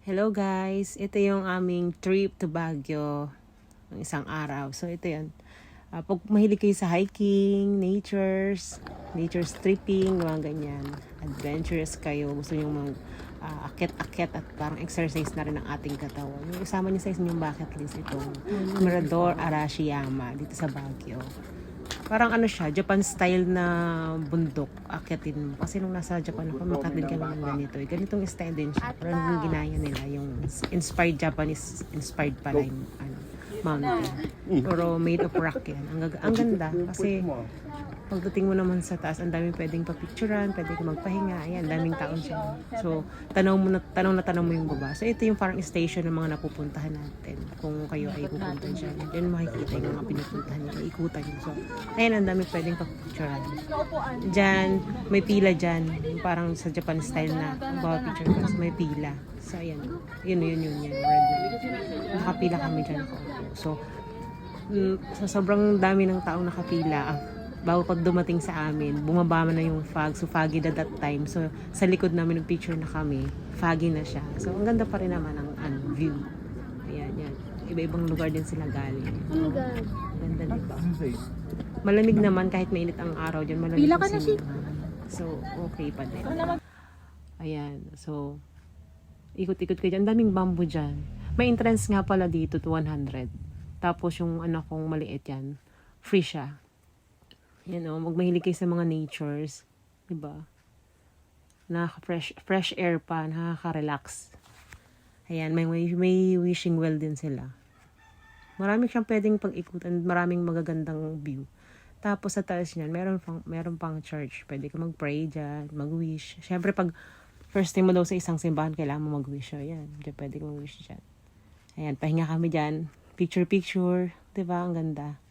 Hello guys, ito yung aming trip to Baguio ng isang araw. So ito yan. Pag mahilig kayo sa hiking, nature stripping, mga ganyan, adventurous kayo, gusto nyo mag akit-akit at parang exercise na rin ang ating katawan. Yung isama nyo sa inyong bucket list itong Mirador Arashiyama dito sa Baguio. Parang ano siya, Japan style na bundok, akyatin mo. Kasi nung nasa Japan ako, makatid kami ng ganito. Ganitong style din siya. Parang yung ginaya nila, yung inspired Japanese, inspired pala yung mountain. Pero made of rock yan. Ang ganda. Kasi pagdating mo naman sa taas, ang daming pwedeng papicturan, pwede ka magpahinga. Ayan, daming taon siya. So, tanong mo yung baba. So, ito yung parang station ng mga napupuntahan natin. Kung kayo ay pupunta dyan. Diyan makikita yung mga pinupuntahan nyo. Ikutan nyo. So, ayan, ang daming pwedeng papicturan. Diyan, may pila dyan. Parang sa Japan style na bawat picture ka. So, may pila. So, ayan. Yun. Nakapila kami dyan. So, sa sobrang dami ng taong nakapila, bago pag dumating sa amin, bumaba na yung fog. So, foggy na that time. So, sa likod namin ng picture na kami, foggy na siya. So, ang ganda pa rin naman ang view. Ayan, yan. Iba-ibang lugar din sila galing. Oh my God. Ganda diba? Malamig naman kahit mainit ang araw dyan. Malamig Pila ka na siya. So, okay pa din. Ayan. So, ikot-ikot kayo dyan. Daming bamboo dyan. May entrance nga pala dito to 100. Tapos yung anak kong maliit yan, free siya. Yan o, magmahilig kayo sa mga natures. Diba? Fresh air pa, nakaka-relax. Ayan, may wishing well din sila. Marami siyang pwedeng pag-ikutan, maraming magagandang view. Tapos sa taas niyan, meron pang church. Pwede ka mag-pray dyan, mag-wish. Siyempre pag first time mo daw sa isang simbahan, kailangan mo mag-wish. Ayan, pwede ka mag-wish dyan. Ayan, pahinga kami dyan. Picture. Diba? Ang ganda.